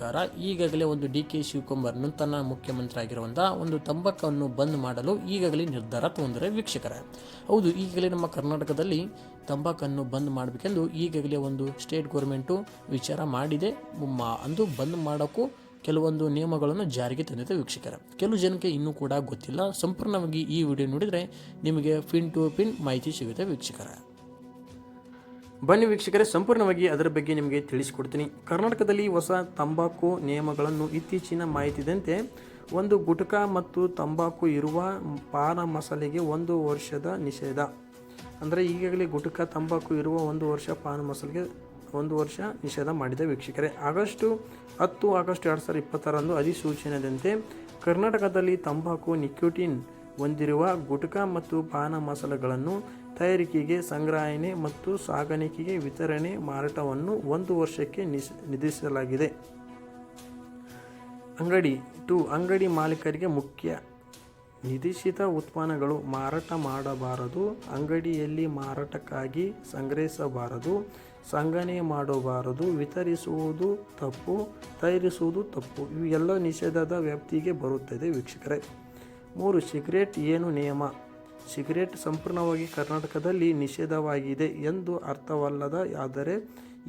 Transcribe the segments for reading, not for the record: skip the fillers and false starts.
ಸರ್ಕಾರ ಈಗಾಗಲೇ ಒಂದು ಡಿ.ಕೆ. ಶಿವಕುಮಾರ್ ನೂತನ ಮುಖ್ಯಮಂತ್ರಿ ಆಗಿರುವಂತಹ ಒಂದು ತಂಬಾಕನ್ನು ಬಂದ್ ಮಾಡಲು ಈಗಾಗಲೇ ನಿರ್ಧಾರ ತಗೊಂಡಿದ್ದಾರೆ ವೀಕ್ಷಕರೇ. ಹೌದು, ಈಗಾಗಲೇ ನಮ್ಮ ಕರ್ನಾಟಕದಲ್ಲಿ ತಂಬಾಕನ್ನು ಬಂದ್ ಮಾಡಬೇಕೆಂದು ಈಗಾಗಲೇ ಒಂದು ಸ್ಟೇಟ್ ಗೌರ್ಮೆಂಟು ವಿಚಾರ ಮಾಡಿದೆ. ಅಂದು ಬಂದ್ ಮಾಡೋಕ್ಕೂ ಕೆಲವೊಂದು ನಿಯಮಗಳನ್ನು ಜಾರಿಗೆ ತಂದಿದೆ ವೀಕ್ಷಕರೇ. ಕೆಲವು ಜನಕ್ಕೆ ಇನ್ನೂ ಕೂಡ ಗೊತ್ತಿಲ್ಲ. ಸಂಪೂರ್ಣವಾಗಿ ಈ ವಿಡಿಯೋ ನೋಡಿದರೆ ನಿಮಗೆ ಪಿನ್ ಟು ಪಿನ್ ಮಾಹಿತಿ ಸಿಗುತ್ತೆ ವೀಕ್ಷಕರೇ. ಬನ್ನಿ ವೀಕ್ಷಕರೇ, ಸಂಪೂರ್ಣವಾಗಿ ಅದರ ಬಗ್ಗೆ ನಿಮಗೆ ತಿಳಿಸಿಕೊಡ್ತೀನಿ. ಕರ್ನಾಟಕದಲ್ಲಿ ಹೊಸ ತಂಬಾಕು ನಿಯಮಗಳನ್ನು ಇತ್ತೀಚಿನ ಮಾಹಿತಿದಂತೆ ಒಂದು ಗುಟ್ಕಾ ಮತ್ತು ತಂಬಾಕು ಇರುವ ಪಾನ ಮಸಾಲೆಗೆ 1 ವರ್ಷದ ನಿಷೇಧ. ಅಂದರೆ ಈಗಾಗಲೇ ಗುಟ್ಕಾ ತಂಬಾಕು ಇರುವ 1 ವರ್ಷ ಪಾನ ಮಸಾಲೆಗೆ 1 ವರ್ಷ ನಿಷೇಧ ಮಾಡಿದೆ ವೀಕ್ಷಕರೇ. ಆಗಸ್ಟ್ 2020 ಅಧಿಸೂಚನೆಯಂತೆ ಕರ್ನಾಟಕದಲ್ಲಿ ತಂಬಾಕು ನಿಕೋಟಿನ್ ಹೊಂದಿರುವ ಗುಟ್ಕಾ ಮತ್ತು ಪಾನ ಮಸಾಲೆಗಳನ್ನು ತಯಾರಿಕೆಗೆ, ಸಂಗ್ರಹಣೆ ಮತ್ತು ಸಾಗಾಣಿಕೆಗೆ, ವಿತರಣೆ, ಮಾರಾಟವನ್ನು 1 ವರ್ಷಕ್ಕೆ ನಿಷೇಧಿಸಲಾಗಿದೆ. ಅಂಗಡಿ ಮಾಲೀಕರಿಗೆ ಮುಖ್ಯ ನಿಷೇಧ: ಉತ್ಪನ್ನಗಳು ಮಾರಾಟ ಮಾಡಬಾರದು, ಅಂಗಡಿಯಲ್ಲಿ ಮಾರಾಟಕ್ಕಾಗಿ ಸಂಗ್ರಹಿಸಬಾರದು, ಸಂಗ್ರಹಣೆ ಮಾಡಬಾರದು, ವಿತರಿಸುವುದು ತಪ್ಪು, ತಯಾರಿಸುವುದು ತಪ್ಪು. ಇವೆಲ್ಲ ನಿಷೇಧದ ವ್ಯಾಪ್ತಿಗೆ ಬರುತ್ತದೆ ವೀಕ್ಷಕರೇ. 3. ಸಿಗರೇಟ್ ಏನು ನಿಯಮ? ಸಿಗರೇಟ್ ಸಂಪೂರ್ಣವಾಗಿ ಕರ್ನಾಟಕದಲ್ಲಿ ನಿಷೇಧವಾಗಿದೆ ಎಂದು ಅರ್ಥವಲ್ಲದ, ಆದರೆ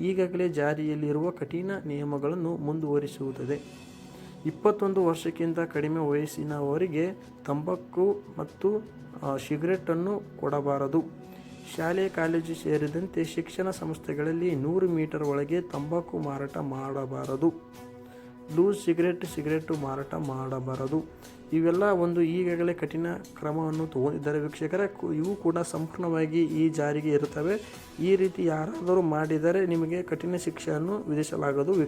ಈಗಾಗಲೇ ಜಾರಿಯಲ್ಲಿರುವ ಕಠಿಣ ನಿಯಮಗಳನ್ನು ಮುಂದುವರಿಸುತ್ತದೆ. 21 ವರ್ಷಕ್ಕಿಂತ ಕಡಿಮೆ ವಯಸ್ಸಿನವರಿಗೆ ತಂಬಾಕು ಮತ್ತು ಸಿಗರೇಟನ್ನು ಕೊಡಬಾರದು. ಶಾಲೆ, ಕಾಲೇಜು ಸೇರಿದಂತೆ ಶಿಕ್ಷಣ ಸಂಸ್ಥೆಗಳಲ್ಲಿ 100 ಮೀಟರ್ ಒಳಗೆ ತಂಬಾಕು ಮಾರಾಟ ಮಾಡಬಾರದು. ಲೂಸ್ ಸಿಗರೇಟು ಮಾರಾಟ ಮಾಡಬಾರದು. ಇವೆಲ್ಲ ಒಂದು ಈಗಾಗಲೇ ಕಠಿಣ ಕ್ರಮವನ್ನು ತಗೊಂಡಿದ್ದಾರೆ ವೀಕ್ಷಕರೇ. ಇವು ಕೂಡ ಸಂಪೂರ್ಣವಾಗಿ ಈ ಜಾರಿಗೆ ಇರುತ್ತವೆ. ಈ ರೀತಿ ಯಾರಾದರೂ ಮಾಡಿದರೆ ನಿಮಗೆ ಕಠಿಣ ಶಿಕ್ಷೆಯನ್ನು ವಿಧಿಸಲಾಗುವುದು ವೀಕ್ಷಕ.